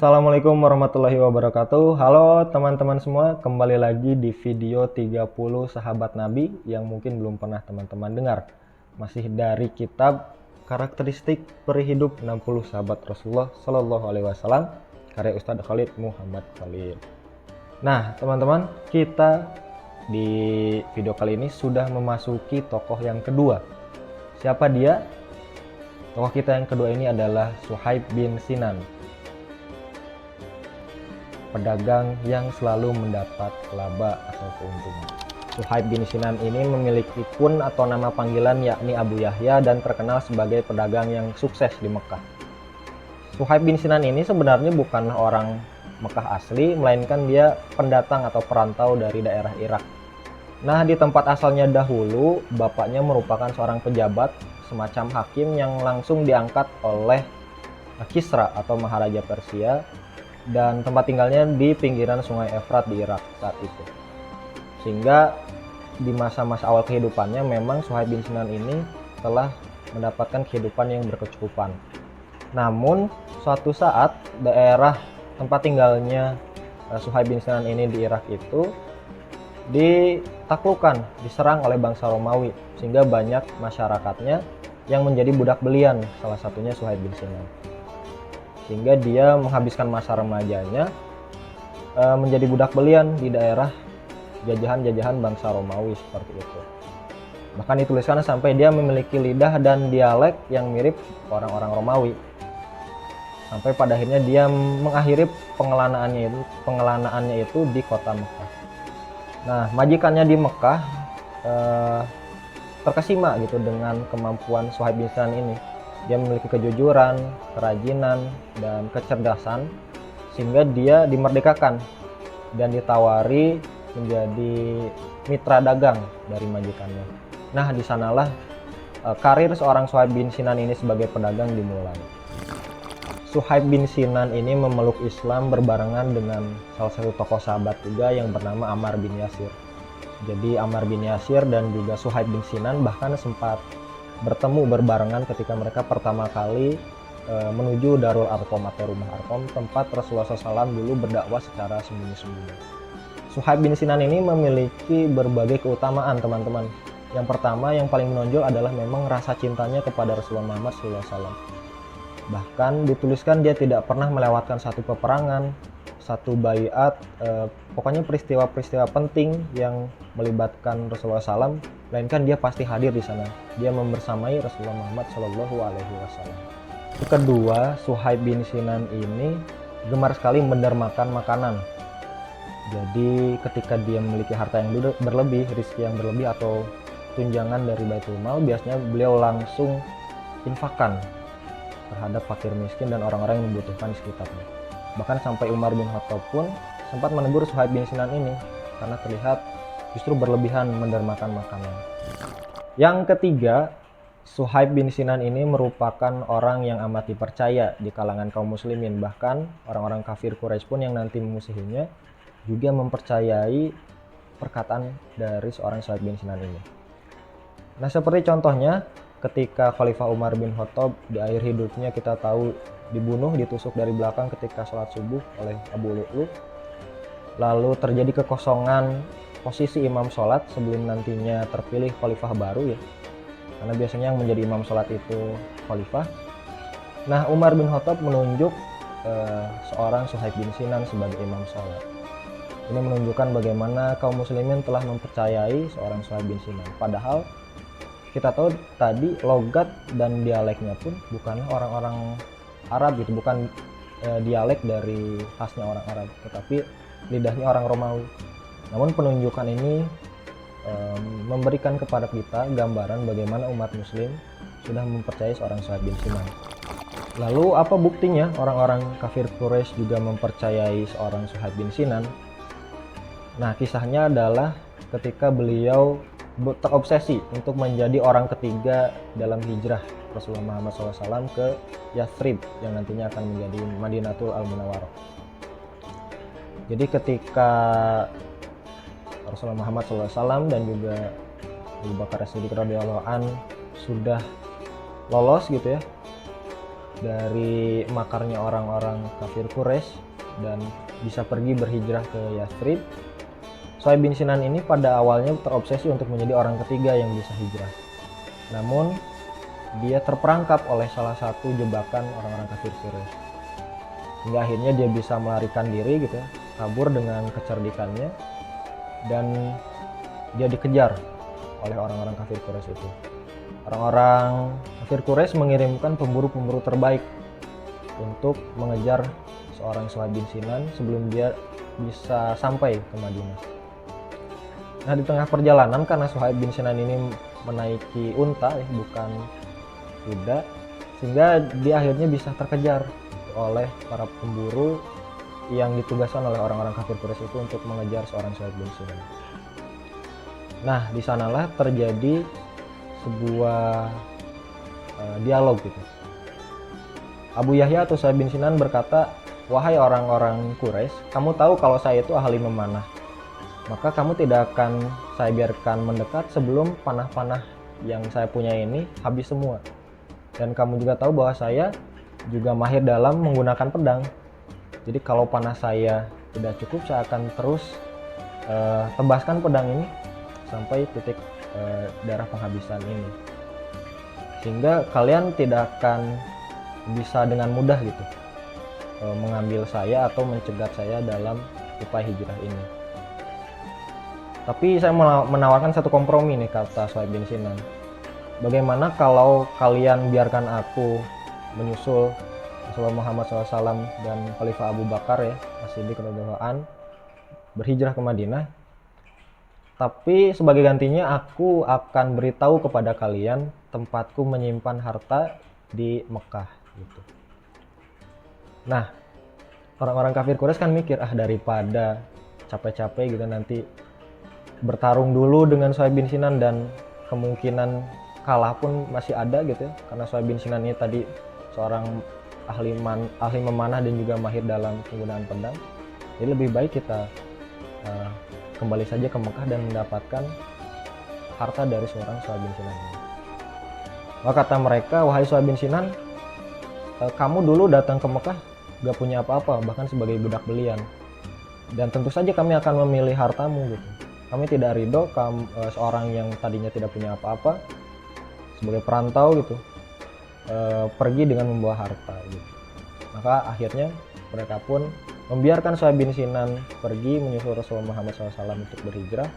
Assalamualaikum warahmatullahi wabarakatuh. Halo teman-teman semua, kembali lagi di video 30 sahabat Nabi yang mungkin belum pernah teman-teman dengar. Masih dari kitab Karakteristik Peri Hidup 60 Sahabat Rasulullah Shallallahu Alaihi Wasallam karya Ustadz Khalid Muhammad Khalil. Nah teman-teman, kita di video kali ini sudah memasuki tokoh yang kedua. Siapa dia? Tokoh kita yang kedua ini adalah Suhaib bin Sinan, pedagang yang selalu mendapat laba atau keuntungan. Suhaib bin Sinan ini memiliki kun atau nama panggilan yakni Abu Yahya dan terkenal sebagai pedagang yang sukses di Mekah. Suhaib bin Sinan ini sebenarnya bukanlah orang Mekah asli, melainkan dia pendatang atau perantau dari daerah Irak. Nah, di tempat asalnya dahulu, bapaknya merupakan seorang pejabat semacam hakim yang langsung diangkat oleh Kisra atau Maharaja Persia, dan tempat tinggalnya di pinggiran sungai Efrat di Irak saat itu. Sehingga di masa-masa awal kehidupannya memang Suhaib bin Sinan ini telah mendapatkan kehidupan yang berkecukupan. Namun suatu saat daerah tempat tinggalnya Suhaib bin Sinan ini di Irak itu ditaklukkan, diserang oleh bangsa Romawi, sehingga banyak masyarakatnya yang menjadi budak belian, salah satunya Suhaib bin Sinan. Sehingga dia menghabiskan masa remajanya menjadi budak belian di daerah jajahan-jajahan bangsa Romawi seperti itu. Bahkan dituliskan sampai dia memiliki lidah dan dialek yang mirip orang-orang Romawi. Sampai pada akhirnya dia mengakhiri pengelanaannya itu di kota Mekah. Nah, majikannya di Mekah terkesima gitu dengan kemampuan Suhaib bin Sinan ini. Dia memiliki kejujuran, kerajinan, dan kecerdasan, sehingga dia dimerdekakan dan ditawari menjadi mitra dagang dari majikannya. Nah, di sanalah karir seorang Suhaib bin Sinan ini sebagai pedagang dimulai. Suhaib bin Sinan ini memeluk Islam berbarengan dengan salah satu tokoh sahabat juga yang bernama Ammar bin Yasir. Jadi Ammar bin Yasir dan juga Suhaib bin Sinan bahkan sempat bertemu berbarengan ketika mereka pertama kali menuju Darul Arqam atau rumah Arqam, tempat Rasulullah SAW dulu berdakwah secara sembunyi-sembunyi. Suhaib bin Sinan ini memiliki berbagai keutamaan, teman-teman. Yang pertama, yang paling menonjol adalah memang rasa cintanya kepada Rasulullah Muhammad SAW. Bahkan dituliskan dia tidak pernah melewatkan satu peperangan, satu baiat, pokoknya peristiwa-peristiwa penting yang melibatkan Rasulullah SAW, melainkan dia pasti hadir di sana. Dia membersamai Rasulullah Muhammad SAW. Kedua, Suhaib bin Sinan ini gemar sekali mendermakan makanan. Jadi ketika dia memiliki harta yang berlebih, rezeki yang berlebih atau tunjangan dari Baitul Mal, biasanya beliau langsung infakkan terhadap fakir miskin dan orang-orang yang membutuhkan di sekitarnya. Bahkan sampai Umar bin Khattab pun sempat menegur Suhaib bin Sinan ini karena terlihat justru berlebihan mendermakan makanan. Yang ketiga, Suhaib bin Sinan ini merupakan orang yang amat dipercaya di kalangan kaum muslimin. Bahkan orang-orang kafir Quraisy pun yang nanti memusuhinya juga mempercayai perkataan dari seorang Suhaib bin Sinan ini. Nah, seperti contohnya ketika Khalifah Umar bin Khattab di akhir hidupnya kita tahu dibunuh, ditusuk dari belakang ketika sholat subuh oleh Abu Lu'lu'. Lalu terjadi kekosongan posisi imam sholat sebelum nantinya terpilih khalifah baru ya. Karena biasanya yang menjadi imam sholat itu khalifah. Nah, Umar bin Khattab menunjuk seorang Suhaib bin Sinan sebagai imam sholat. Ini menunjukkan bagaimana kaum muslimin telah mempercayai seorang Suhaib bin Sinan. Padahal kita tahu tadi logat dan dialeknya pun bukanlah orang-orang Arab gitu, bukan dialek dari khasnya orang Arab, tetapi lidahnya orang Romawi. Namun penunjukan ini memberikan kepada kita gambaran bagaimana umat muslim sudah mempercayai seorang Suhaib bin Sinan. Lalu apa buktinya orang-orang kafir Quraisy juga mempercayai seorang Suhaib bin Sinan? Nah, kisahnya adalah ketika beliau terobsesi untuk menjadi orang ketiga dalam hijrah Rasulullah Muhammad SAW ke Yathrib yang nantinya akan menjadi Madinatul Al-Munawwarah. Jadi ketika Rasulullah Muhammad SAW dan juga Abu Bakar As-Siddiq radhiyallahu an sudah lolos gitu ya dari makarnya orang-orang kafir Quraisy dan bisa pergi berhijrah ke Yathrib. Suhaib bin Sinan ini pada awalnya terobsesi untuk menjadi orang ketiga yang bisa hijrah. Namun dia terperangkap oleh salah satu jebakan orang-orang kafir Quraisy. Hingga akhirnya dia bisa melarikan diri gitu ya, kabur dengan kecerdikannya, dan dia dikejar oleh orang-orang kafir Quraisy itu. Orang-orang kafir Quraisy mengirimkan pemburu-pemburu terbaik untuk mengejar seorang Suhaib bin Sinan sebelum dia bisa sampai ke Madinah. Nah, di tengah perjalanan, karena Suhaib bin Sinan ini menaiki unta ya, bukan kuda, sehingga dia akhirnya bisa terkejar oleh para pemburu yang ditugaskan oleh orang-orang kafir Quraisy itu untuk mengejar seorang Suhaib bin Sinan. Nah, di sanalah terjadi sebuah dialog gitu. Abu Yahya atau Suhaib bin Sinan berkata, "Wahai orang-orang Quraisy, kamu tahu kalau saya itu ahli memanah. Maka kamu tidak akan saya biarkan mendekat sebelum panah-panah yang saya punya ini habis semua. Dan kamu juga tahu bahwa saya juga mahir dalam menggunakan pedang. Jadi kalau panah saya tidak cukup, saya akan terus tebaskan pedang ini sampai titik darah penghabisan ini. Sehingga kalian tidak akan bisa dengan mudah gitu mengambil saya atau mencegat saya dalam upaya hijrah ini. Tapi saya menawarkan satu kompromi nih," kata Suhaib bin Sinan. "Bagaimana kalau kalian biarkan aku menyusul Rasulullah Muhammad SAW dan Khalifah Abu Bakar ya, As-Siddiq radhiyallahu an, berhijrah ke Madinah. Tapi sebagai gantinya aku akan beritahu kepada kalian tempatku menyimpan harta di Mekah." Gitu. Nah, orang-orang kafir Quraisy kan mikir, daripada capek-capek gitu nanti bertarung dulu dengan Suhaib bin Sinan dan kemungkinan kalah pun masih ada gitu ya, karena Suhaib bin Sinan ini tadi seorang ahli memanah dan juga mahir dalam penggunaan pedang. Jadi lebih baik kita kembali saja ke Mekah dan mendapatkan harta dari seorang Suhaib bin Sinan ini. Maka kata mereka, "Wahai Suhaib bin Sinan, kamu dulu datang ke Mekah gak punya apa-apa, bahkan sebagai budak belian. Dan tentu saja kami akan memilih hartamu gitu. Kami tidak ridho seorang yang tadinya tidak punya apa-apa sebagai perantau gitu pergi dengan membawa harta gitu." Maka akhirnya mereka pun membiarkan Suhaib bin Sinan pergi menyusul Rasulullah Muhammad SAW untuk berhijrah,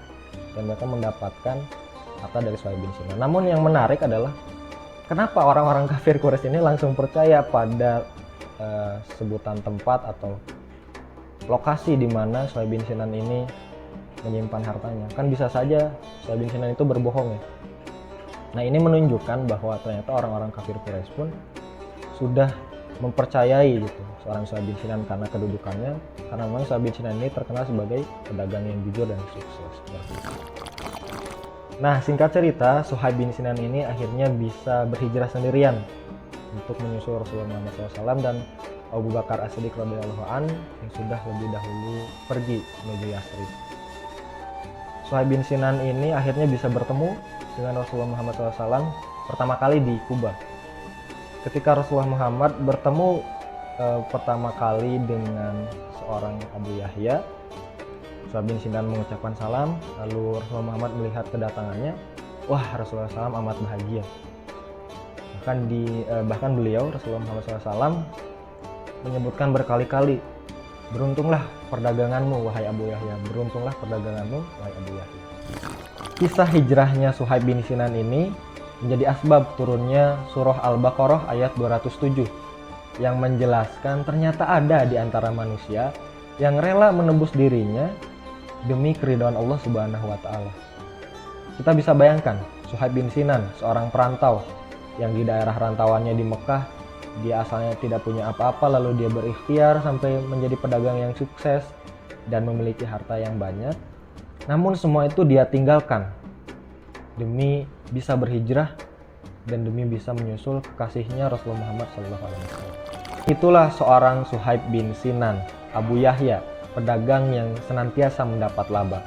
dan mereka mendapatkan harta dari Suhaib bin Sinan. Namun yang menarik adalah kenapa orang-orang kafir Quraisy ini langsung percaya pada sebutan tempat atau lokasi di mana Suhaib bin Sinan ini menyimpan hartanya. Kan bisa saja Suhaib bin Sinan itu berbohong ya. Nah, ini menunjukkan bahwa ternyata orang-orang kafir Quraisy pun sudah mempercayai gitu seorang Suhaib bin Sinan karena kedudukannya, karena memang Suhaib bin Sinan ini terkenal sebagai pedagang yang jujur dan sukses. Nah, singkat cerita, Suhaib bin Sinan ini akhirnya bisa berhijrah sendirian untuk menyusul Rasulullah Muhammad SAW dan Abu Bakar As-Siddiq radhiyallahu an yang sudah lebih dahulu pergi menuju Yathrib. Suhaib bin Sinan ini akhirnya bisa bertemu dengan Rasulullah Muhammad SAW pertama kali di Kuba. Ketika Rasulullah Muhammad bertemu pertama kali dengan seorang Abu Yahya, Suhaib bin Sinan mengucapkan salam, lalu Rasulullah Muhammad melihat kedatangannya. Wah, Rasulullah SAW amat bahagia. Bahkan beliau Rasulullah Muhammad SAW menyebutkan berkali-kali, "Beruntunglah perdaganganmu wahai Abu Yahya, beruntunglah perdaganganmu wahai Abu Yahya." Kisah hijrahnya Suhaib bin Sinan ini menjadi asbab turunnya surah Al-Baqarah ayat 207 yang menjelaskan ternyata ada di antara manusia yang rela menebus dirinya demi keridhaan Allah Subhanahu wa taala. Kita bisa bayangkan Suhaib bin Sinan, seorang perantau yang di daerah rantauannya di Mekah, dia asalnya tidak punya apa-apa, lalu dia berikhtiar sampai menjadi pedagang yang sukses dan memiliki harta yang banyak. Namun semua itu dia tinggalkan demi bisa berhijrah dan demi bisa menyusul kekasihnya Rasulullah Muhammad SAW. Itulah seorang Suhaib bin Sinan, Abu Yahya, pedagang yang senantiasa mendapat laba.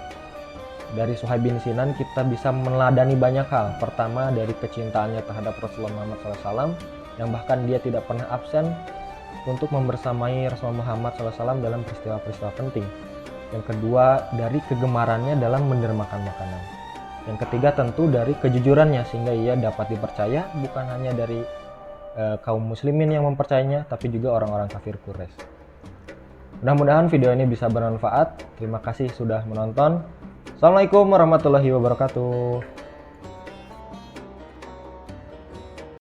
Dari Suhaib bin Sinan kita bisa meneladani banyak hal. Pertama, dari kecintaannya terhadap Rasulullah Muhammad SAW, yang bahkan dia tidak pernah absen untuk membersamai Rasulullah Muhammad SAW dalam peristiwa-peristiwa penting. Yang kedua, dari kegemarannya dalam mendermakan makanan. Yang ketiga, tentu dari kejujurannya sehingga ia dapat dipercaya bukan hanya dari kaum muslimin yang mempercayainya, tapi juga orang-orang kafir Quraisy. Mudah-mudahan video ini bisa bermanfaat. Terima kasih sudah menonton. Assalamualaikum warahmatullahi wabarakatuh.